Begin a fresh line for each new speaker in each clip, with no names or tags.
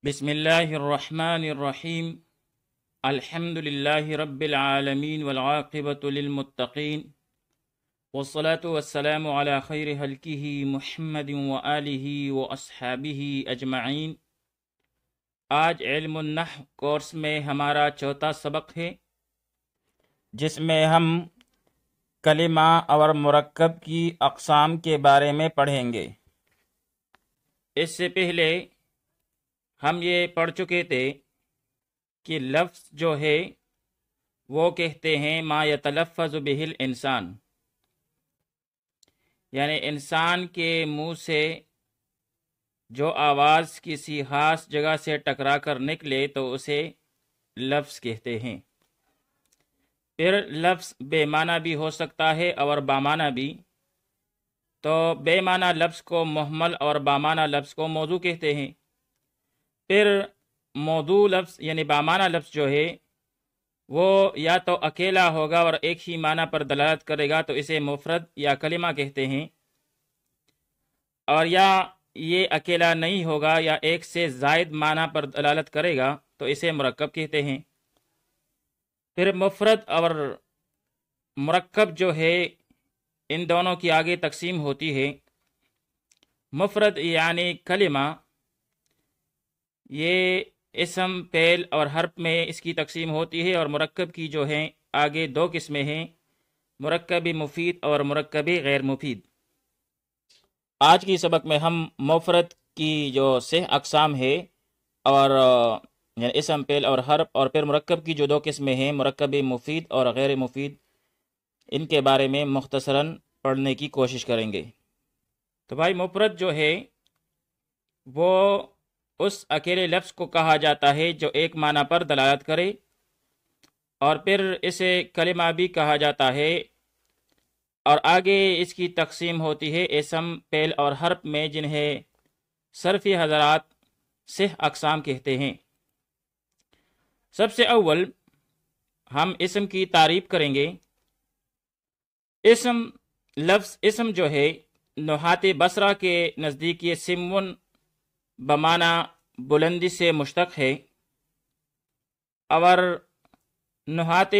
بسم اللہ الرحمن الرحیم الحمد للہ رب العالمین والعاقبۃ للمتقین والصلاة والسلام علی خیر خلقہ محمد وآلہ واصحابہ اجمعین۔ آج علم النحو کورس میں ہمارا چوتھا سبق ہے، جس میں ہم کلمہ اور مرکب کی اقسام کے بارے میں پڑھیں گے۔ اس سے پہلے ہم یہ پڑھ چکے تھے کہ لفظ جو ہے وہ کہتے ہیں ما یتلفظ بہ الانسان، یعنی انسان کے منہ سے جو آواز کسی خاص جگہ سے ٹکرا کر نکلے تو اسے لفظ کہتے ہیں۔ پھر لفظ بے معنی بھی ہو سکتا ہے اور بامعنی بھی، تو بے معنی لفظ کو مہمل اور بامعنی لفظ کو موضوع کہتے ہیں۔ پھر موضوع لفظ یعنی بامعنی لفظ جو ہے وہ یا تو اکیلا ہوگا اور ایک ہی معنی پر دلالت کرے گا تو اسے مفرد یا کلمہ کہتے ہیں، اور یا یہ اکیلا نہیں ہوگا یا ایک سے زائد معنی پر دلالت کرے گا تو اسے مرکب کہتے ہیں۔ پھر مفرد اور مرکب جو ہے ان دونوں کی آگے تقسیم ہوتی ہے۔ مفرد یعنی کلمہ، یہ اسم، فعل اور حرف میں اس کی تقسیم ہوتی ہے، اور مرکب کی جو ہیں آگے دو قسمیں ہیں، مرکب مفید اور مرکب غیر مفید۔ آج کی سبق میں ہم مفرد کی جو 6 اقسام ہے اور یعنی اسم، فعل اور حرف، اور پھر مرکب کی جو 2 قسمیں ہیں، مرکب مفید اور غیر مفید، ان کے بارے میں مختصراً پڑھنے کی کوشش کریں گے۔ تو بھائی مفرد جو ہے وہ اس اکیلے لفظ کو کہا جاتا ہے جو ایک معنی پر دلالت کرے، اور پھر اسے کلمہ بھی کہا جاتا ہے، اور آگے اس کی تقسیم ہوتی ہے اسم، فعل اور حرف میں، جنہیں صرفی حضرات 6 اقسام کہتے ہیں۔ سب سے اول ہم اسم کی تعریف کریں گے۔ اسم لفظ اسم جو ہے نحات بصرہ کے نزدیک یہ سمون بمعنی بلندی سے مشتق ہے، اور نحات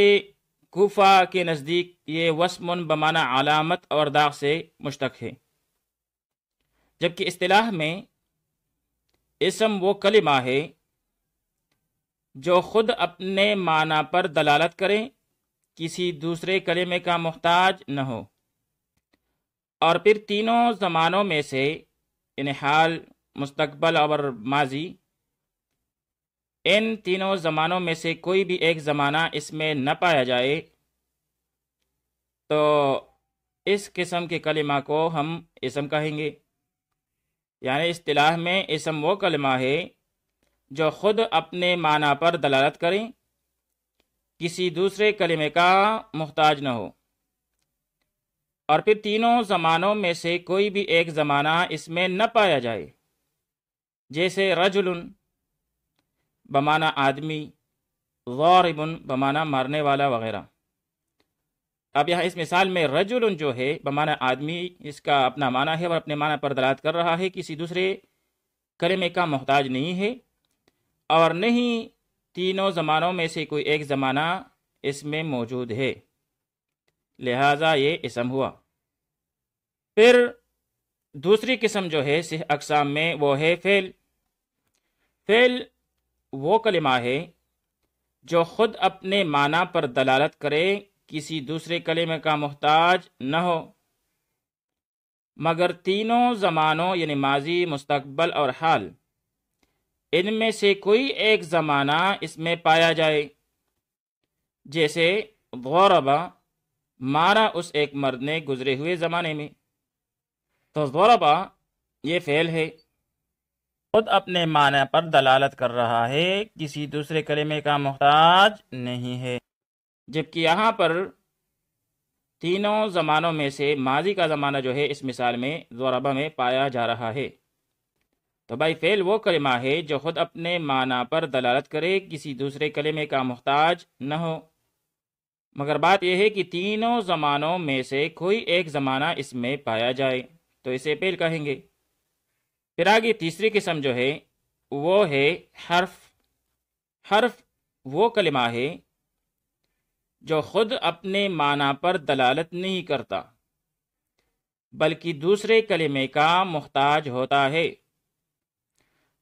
کوفہ کے نزدیک یہ وسم بمعنی علامت اور داغ سے مشتق ہے۔ جبکہ اصطلاح میں اسم وہ کلمہ ہے جو خود اپنے معنی پر دلالت کرے، کسی دوسرے کلمے کا محتاج نہ ہو، اور پھر تینوں زمانوں میں سے یعنی حال، مستقبل اور ماضی، ان تینوں زمانوں میں سے کوئی بھی ایک زمانہ اس میں نہ پایا جائے تو اس قسم کے کلمہ کو ہم اسم کہیں گے۔ یعنی اصطلاح میں اسم وہ کلمہ ہے جو خود اپنے معنی پر دلالت کریں، کسی دوسرے کلمے کا محتاج نہ ہو، اور پھر تینوں زمانوں میں سے کوئی بھی ایک زمانہ اس میں نہ پایا جائے، جیسے رجل بمعنی آدمی، ضارب بمعنی مارنے والا وغیرہ۔ اب یہاں اس مثال میں رجل جو ہے بمعنی آدمی، اس کا اپنا معنی ہے اور اپنے معنی پر دلالت کر رہا ہے، کسی دوسرے کلمے کا محتاج نہیں ہے، اور نہیں تینوں زمانوں میں سے کوئی ایک زمانہ اس میں موجود ہے، لہٰذا یہ اسم ہوا۔ پھر دوسری قسم جو ہے 6 اقسام میں وہ ہے فعل۔ فعل وہ کلمہ ہے جو خود اپنے معنی پر دلالت کرے، کسی دوسرے کلمے کا محتاج نہ ہو، مگر تینوں زمانوں یعنی ماضی، مستقبل اور حال، ان میں سے کوئی ایک زمانہ اس میں پایا جائے، جیسے ضرب مارا اس ایک مرد نے گزرے ہوئے زمانے میں، تو ضرب یہ فعل ہے، خود اپنے معنی پر دلالت کر رہا ہے، کسی دوسرے کلمے کا محتاج نہیں ہے۔ جبکہ یہاں پر تینوں زمانوں میں سے ماضی کا زمانہ جو ہے اس مثال میں ضربہ میں پایا جا رہا ہے۔ تو بھائی فعل وہ کلمہ ہے جو خود اپنے معنی پر دلالت کرے، کسی دوسرے کلمے کا محتاج نہ ہو، مگر بات یہ ہے کہ تینوں زمانوں میں سے کوئی ایک زمانہ اس میں پایا جائے تو اسے فعل کہیں گے۔ پھر آگے تیسری قسم جو ہے وہ ہے حرف۔ حرف وہ کلمہ ہے جو خود اپنے معنی پر دلالت نہیں کرتا بلکہ دوسرے کلمے کا محتاج ہوتا ہے،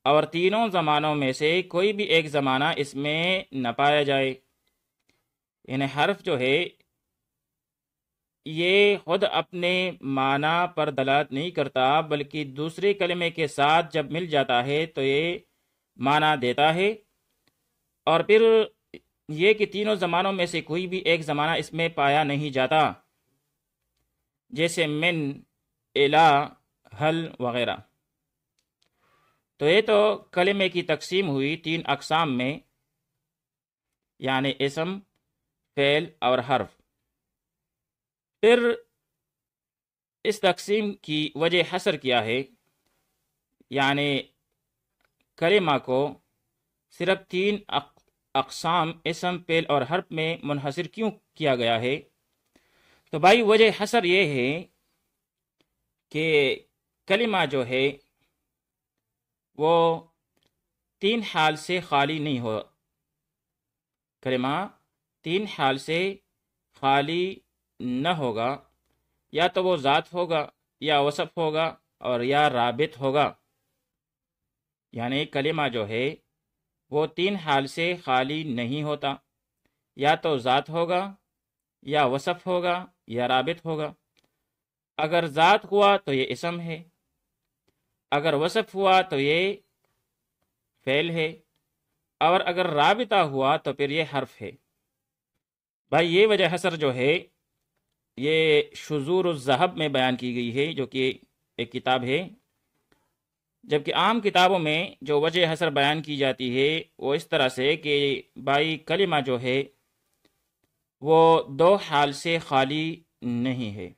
اور تینوں زمانوں میں سے کوئی بھی ایک زمانہ اس میں نہ پایا جائے۔ یعنی حرف جو ہے یہ خود اپنے معنی پر دلالت نہیں کرتا بلکہ دوسرے کلمے کے ساتھ جب مل جاتا ہے تو یہ معنی دیتا ہے، اور پھر یہ کہ تینوں زمانوں میں سے کوئی بھی ایک زمانہ اس میں پایا نہیں جاتا، جیسے من، الا، حل وغیرہ۔ تو یہ تو کلمے کی تقسیم ہوئی تین اقسام میں، یعنی اسم، فعل اور حرف۔ پھر اس تقسیم کی وجہ حصر کیا ہے، یعنی کلمہ کو صرف تین اقسام اسم، فعل اور حرف میں منحصر کیوں کیا گیا ہے؟ تو بھائی وجہ حصر یہ ہے کہ کلمہ جو ہے وہ تین حال سے خالی نہیں ہو۔ کلمہ تین حال سے خالی نہ ہوگا، یا تو وہ ذات ہوگا، یا وصف ہوگا، اور یا رابط ہوگا۔ یعنی کلمہ جو ہے وہ تین حال سے خالی نہیں ہوتا، یا تو ذات ہوگا، یا وصف ہوگا، یا رابط ہوگا۔ اگر ذات ہوا تو یہ اسم ہے، اگر وصف ہوا تو یہ فعل ہے، اور اگر رابطہ ہوا تو پھر یہ حرف ہے۔ بھائی یہ وجہ حصر جو ہے یہ شذور الذہب میں بیان کی گئی ہے، جو کہ ایک کتاب ہے، جبکہ عام کتابوں میں جو وجہ حصر بیان کی جاتی ہے وہ اس طرح سے کہ بھائی کلمہ جو ہے وہ دو حال سے خالی نہیں ہے،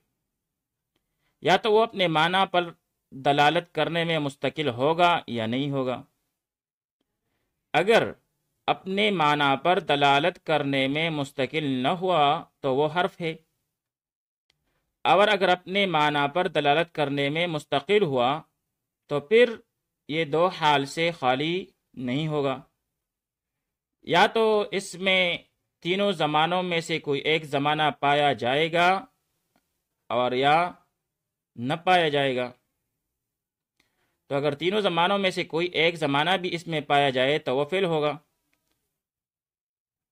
یا تو وہ اپنے معنی پر دلالت کرنے میں مستقل ہوگا یا نہیں ہوگا۔ اگر اپنے معنی پر دلالت کرنے میں مستقل نہ ہوا تو وہ حرف ہے، اور اگر اپنے معنی پر دلالت کرنے میں مستقل ہوا تو پھر یہ دو حال سے خالی نہیں ہوگا، یا تو اس میں تینوں زمانوں میں سے کوئی ایک زمانہ پایا جائے گا اور یا نہ پایا جائے گا۔ تو اگر تینوں زمانوں میں سے کوئی ایک زمانہ بھی اس میں پایا جائے تو وہ فعل ہوگا،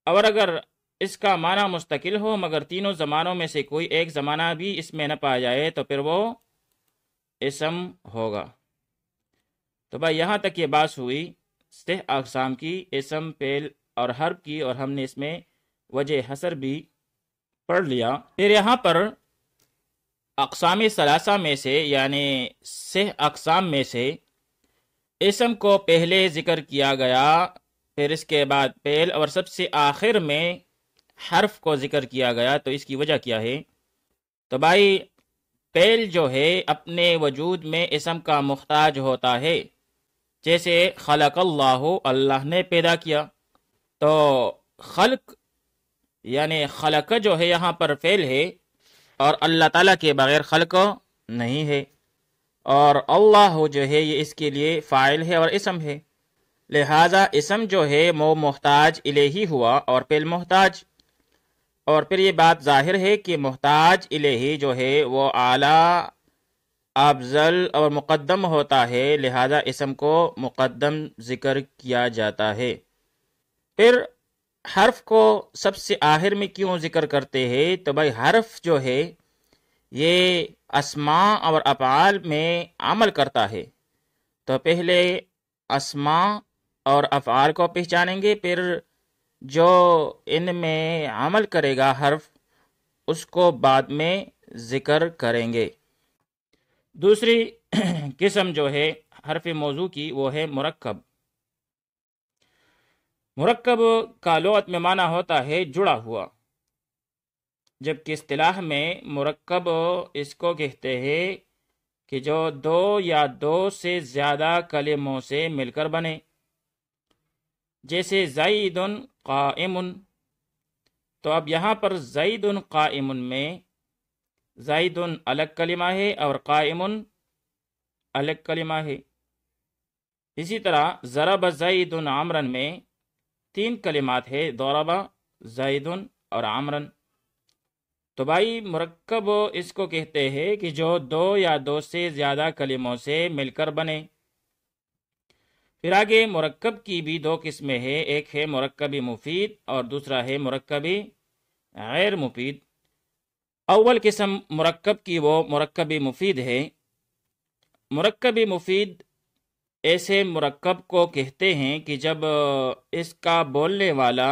اور اگر اس کا معنی مستقل ہو مگر تینوں زمانوں میں سے کوئی ایک زمانہ بھی اس میں نہ پایا جائے تو پھر وہ اسم ہوگا۔ تو بھائی یہاں تک یہ بات ہوئی 6 اقسام کی، اسم، فعل اور حرف کی، اور ہم نے اس میں وجہ حصر بھی پڑھ لیا۔ پھر یہاں پر اقسام ثلاثہ میں سے یعنی 6 اقسام میں سے اسم کو پہلے ذکر کیا گیا، پھر اس کے بعد فعل، اور سب سے آخر میں حرف کو ذکر کیا گیا۔ تو اس کی وجہ کیا ہے؟ تو بھائی فعل جو ہے اپنے وجود میں اسم کا محتاج ہوتا ہے، جیسے خلق اللہ، اللہ نے پیدا کیا۔ تو خلق یعنی خلق جو ہے یہاں پر فعل ہے، اور اللہ تعالیٰ کے بغیر خلق نہیں ہے، اور اللہ جو ہے یہ اس کے لیے فاعل ہے اور اسم ہے، لہذا اسم جو ہے وہ محتاج الیہی ہوا اور فعل محتاج۔ اور پھر یہ بات ظاہر ہے کہ محتاج الیہی جو ہے وہ اعلیٰ، افضل اور مقدم ہوتا ہے، لہذا اسم کو مقدم ذکر کیا جاتا ہے۔ پھر حرف کو سب سے آخر میں کیوں ذکر کرتے ہیں؟ تو بھائی حرف جو ہے یہ اسماء اور افعال میں عمل کرتا ہے، تو پہلے اسماء اور افعال کو پہچانیں گے، پھر جو ان میں عمل کرے گا حرف اس کو بعد میں ذکر کریں گے۔ دوسری قسم جو ہے حرف موضوع کی وہ ہے مرکب۔ مرکب کا لغت میں معنی ہوتا ہے جڑا ہوا، جبکہ اصطلاح میں مرکب اس کو کہتے ہیں کہ جو دو یا دو سے زیادہ کلموں سے مل کر بنے، جیسے زید قائم۔ تو اب یہاں پر زید قائم میں زید الگ کلمہ ہے اور قائم الگ کلمہ ہے، اسی طرح ضرب زید عمرن میں 3 کلمات ہے، ضرب، زید اور عمرن۔ تو بھائی مرکب اس کو کہتے ہیں کہ جو 2 یا 2 سے زیادہ کلموں سے مل کر بنے۔ پھر آگے مرکب کی بھی 2 قسمیں ہیں، ایک ہے مرکبی مفید اور دوسرا ہے مرکبی غیر مفید۔ اول قسم مرکب کی وہ مرکبی مفید ہے۔ مرکبی مفید ایسے مرکب کو کہتے ہیں کہ جب اس کا بولنے والا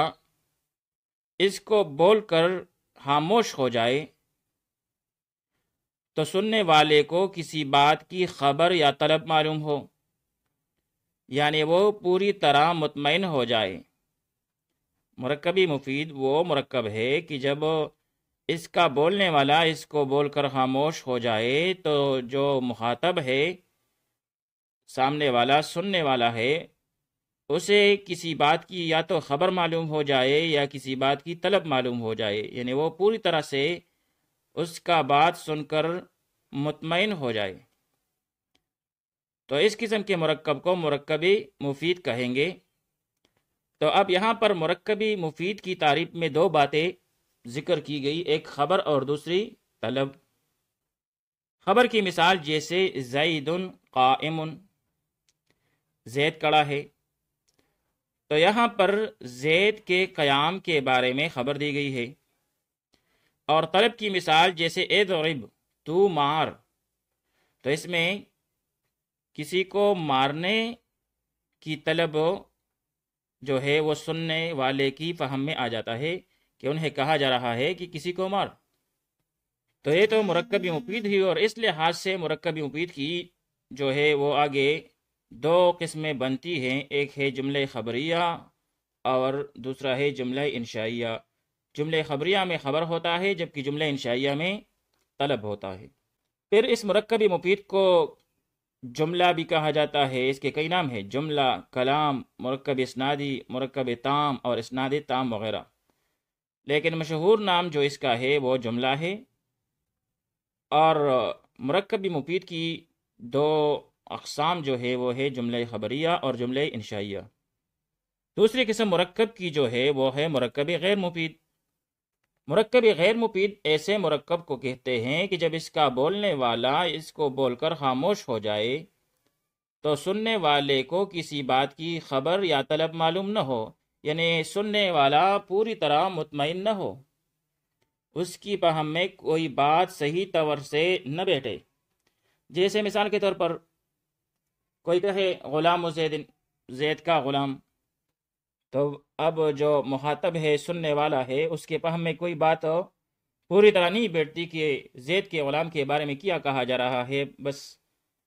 اس کو بول کر خاموش ہو جائے تو سننے والے کو کسی بات کی خبر یا طلب معلوم ہو، یعنی وہ پوری طرح مطمئن ہو جائے۔ مرکبی مفید وہ مرکب ہے کہ جب اس کا بولنے والا اس کو بول کر خاموش ہو جائے تو جو مخاطب ہے، سامنے والا، سننے والا ہے، اسے کسی بات کی یا تو خبر معلوم ہو جائے یا کسی بات کی طلب معلوم ہو جائے، یعنی وہ پوری طرح سے اس کا بات سن کر مطمئن ہو جائے۔ تو اس قسم کے مرکب کو مرکبی مفید کہیں گے۔ تو اب یہاں پر مرکبی مفید کی تعریف میں 2 باتیں ذکر کی گئی، ایک خبر اور دوسری طلب۔ خبر کی مثال جیسے زید قائم، زید کھڑا ہے، تو یہاں پر زید کے قیام کے بارے میں خبر دی گئی ہے۔ اور طلب کی مثال جیسے اضرب، تو مار، تو اس میں کسی کو مارنے کی طلب جو ہے وہ سننے والے کی فہم میں آ جاتا ہے کہ انہیں کہا جا رہا ہے کہ کسی کو مار۔ تو یہ تو مرکبی مفید ہی، اور اس لحاظ سے مرکبی مفید کی جو ہے وہ آگے 2 قسمیں بنتی ہیں، ایک ہے جملہ خبریہ اور دوسرا ہے جملہ انشائیہ۔ جملہ خبریہ میں خبر ہوتا ہے جبکہ جملہ انشائیہ میں طلب ہوتا ہے۔ پھر اس مرکبی مفید کو جملہ بھی کہا جاتا ہے، اس کے کئی نام ہیں، جملہ، کلام، مرکب اسنادی، مرکب تام اور اسناد تام وغیرہ، لیکن مشہور نام جو اس کا ہے وہ جملہ ہے۔ اور مرکبی مفید کی 2 اقسام جو ہے وہ ہے جملہ خبریہ اور جملہ انشائیہ۔ دوسری قسم مرکب کی جو ہے وہ ہے مرکب غیر مفید۔ مرکب غیر مفید ایسے مرکب کو کہتے ہیں کہ جب اس کا بولنے والا اس کو بول کر خاموش ہو جائے تو سننے والے کو کسی بات کی خبر یا طلب معلوم نہ ہو، یعنی سننے والا پوری طرح مطمئن نہ ہو، اس کی فہم میں کوئی بات صحیح طور سے نہ بیٹھے۔ جیسے مثال کے طور پر کوئی کہے غلام زید، زید کا غلام، تو اب جو مخاطب ہے، سننے والا ہے، اس کے فہم میں کوئی بات پوری طرح نہیں بیٹھتی کہ زید کے غلام کے بارے میں کیا کہا جا رہا ہے، بس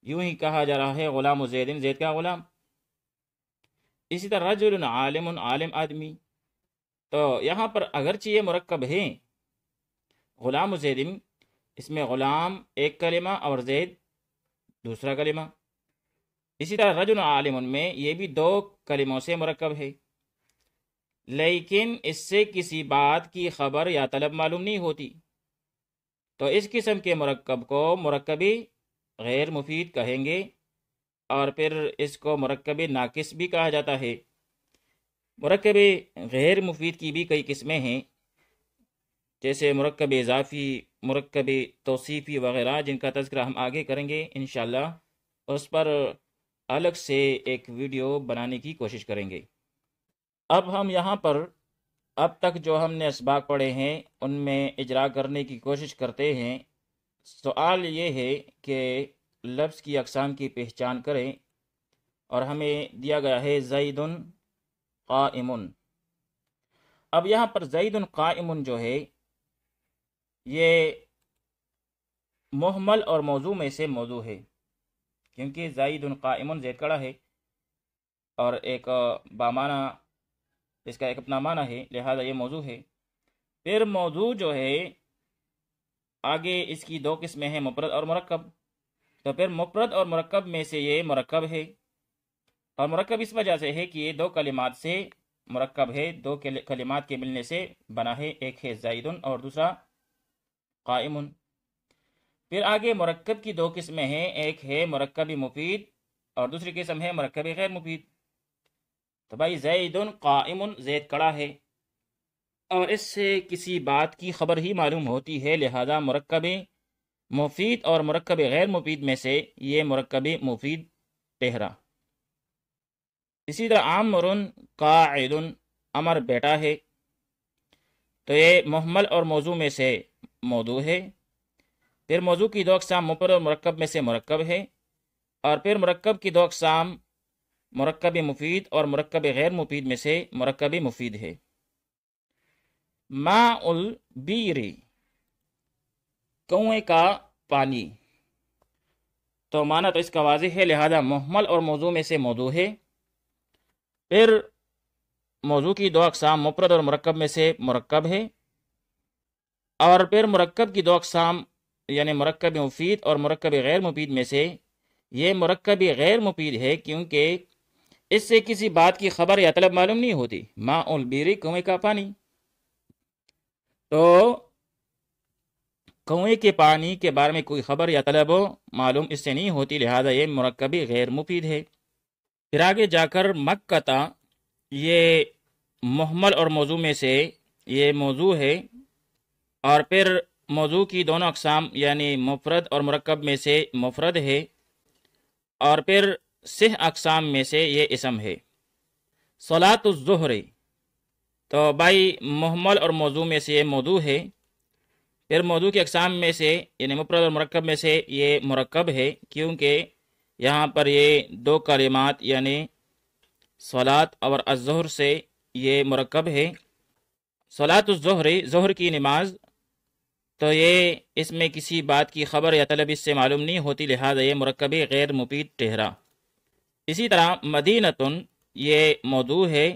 یوں ہی کہا جا رہا ہے غلام زید، زید کا غلام۔ اسی طرح رجل عالم، عالم آدمی، تو یہاں پر اگرچہ یہ مرکب ہیں، غلام زید، اس میں غلام ایک کلمہ اور زید دوسرا کلمہ۔ اسی طرح رجل عالم میں یہ بھی 2 کلموں سے مرکب ہے، لیکن اس سے کسی بات کی خبر یا طلب معلوم نہیں ہوتی، تو اس قسم کے مرکب کو مرکبی غیر مفید کہیں گے۔ اور پھر اس کو مرکبی ناقص بھی کہا جاتا ہے۔ مرکبی غیر مفید کی بھی کئی قسمیں ہیں، جیسے مرکب اضافی، مرکب توصیفی وغیرہ، جن کا تذکرہ ہم آگے کریں گے انشاءاللہ، اس پر الگ سے ایک ویڈیو بنانے کی کوشش کریں گے۔ اب ہم یہاں پر اب تک جو ہم نے اسباق پڑھے ہیں ان میں اجرا کرنے کی کوشش کرتے ہیں۔ سوال یہ ہے کہ لفظ کی اقسام کی پہچان کریں، اور ہمیں دیا گیا ہے زید قائم۔ اب یہاں پر زید قائم جو ہے یہ محمل اور موضوع میں سے موضوع ہے، کیونکہ زید قائم، زید کھڑا ہے، اور ایک بامانہ، اس کا ایک اپنا معنی ہے، لہذا یہ موضوع ہے۔ پھر موضوع جو ہے آگے اس کی 2 قسمیں ہیں، مفرد اور مرکب۔ تو پھر مفرد اور مرکب میں سے یہ مرکب ہے، اور مرکب اس وجہ سے ہے کہ یہ 2 کلمات سے مرکب ہے، 2 کلمات کے ملنے سے بنا ہے، ایک ہے زید اور دوسرا قائم۔ پھر آگے مرکب کی 2 قسمیں ہیں، ایک ہے مرکب مفید اور دوسری قسم ہے مرکب غیر مفید۔ تو بھائی زید قائم، زید کھڑا ہے، اور اس سے کسی بات کی خبر ہی معلوم ہوتی ہے، لہذا مرکب مفید اور مرکب غیر مفید میں سے یہ مرکب مفید ٹھہرا۔ اسی طرح عامر قاعد، امر بیٹا ہے، تو یہ محمل اور موضوع میں سے موضوع ہے۔ پھر موضوع کی دو اقسام مفرد اور مرکب میں سے مرکب ہے، اور پھر مرکب کی دو اقسام مرکب مفید اور مرکب غیر مفید میں سے مرکب مفید ہے۔ ماء البیر، کنویں کا پانی، تو معنی تو اس کا واضح ہے، لہذا محمل اور موضوع میں سے موضوع ہے۔ پھر موضوع کی دو اقسام مفرد اور مرکب میں سے مرکب ہے، اور پھر مرکب کی دو اقسام یعنی مرکب مفید اور مرکب غیر مفید میں سے یہ مرکب غیر مفید ہے، کیونکہ اس سے کسی بات کی خبر یا طلب معلوم نہیں ہوتی۔ ماء البیر، کنویں کا پانی، تو کنویں کے پانی کے بارے میں کوئی خبر یا طلب معلوم اس سے نہیں ہوتی، لہذا یہ مرکب غیر مفید ہے۔ پھر آگے جا کر مکتا، یہ محمل اور موضوع میں سے یہ موضوع ہے، اور پھر موضوع کی دونوں اقسام یعنی مفرد اور مرکب میں سے مفرد ہے، اور پھر صح اقسام میں سے یہ اسم ہے۔ صلاۃ الظہر، تو بھائی محمل اور موضوع میں سے یہ موضوع ہے، پھر موضوع کی اقسام میں سے یعنی مفرد اور مرکب میں سے یہ مرکب ہے، کیونکہ یہاں پر یہ دو کلمات یعنی صلاۃ اور الظہر سے یہ مرکب ہے۔ صلاۃ الظہر، ظہر کی نماز، تو یہ اس میں کسی بات کی خبر یا طلب اس سے معلوم نہیں ہوتی، لہذا یہ مرکب غیر مفید ٹھہرا۔ اسی طرح مدینتن، یہ موضوع ہے،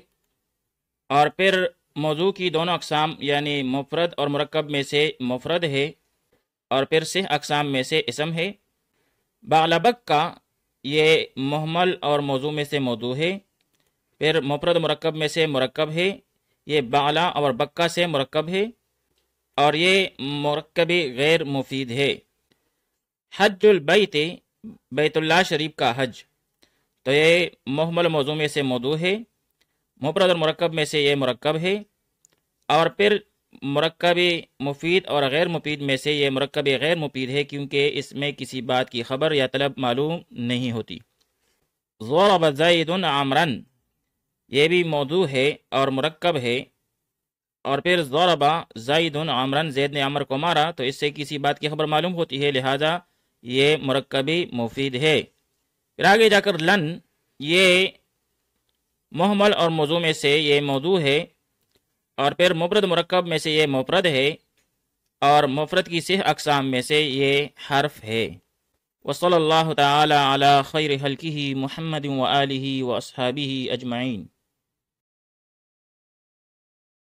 اور پھر موضوع کی دونوں اقسام یعنی مفرد اور مرکب میں سے مفرد ہے، اور پھر صح اقسام میں سے اسم ہے۔ بعلبک، یہ محمل اور موضوع میں سے موضوع ہے، پھر مفرد مرکب میں سے مرکب ہے، یہ بعلا اور بکا سے مرکب ہے، اور یہ مرکب غیر مفید ہے۔ حج البیت، بیت اللہ شریف کا حج، تو یہ محمل موضوع میں سے موضوع ہے، مفرد اور مرکب میں سے یہ مرکب ہے، اور پھر مرکب مفید اور غیر مفید میں سے یہ مرکب غیر مفید ہے، کیونکہ اس میں کسی بات کی خبر یا طلب معلوم نہیں ہوتی۔ ضرب زید عمرا، یہ بھی موضوع ہے اور مرکب ہے، اور پھر ضرب زید عمرا، زید نے عمر کو مارا، تو اس سے کسی بات کی خبر معلوم ہوتی ہے، لہذا یہ مرکب مفید ہے۔ پھر آگے جا کر لن، یہ محمل اور موضوع میں سے یہ موضوع ہے، اور پھر مفرد مرکب میں سے یہ مفرد ہے، اور مفرد کی صح اقسام میں سے یہ حرف ہے۔ وصلی اللہ تعالی علی خیر خلقہ محمد وآلہ واصحابہ اجمعین۔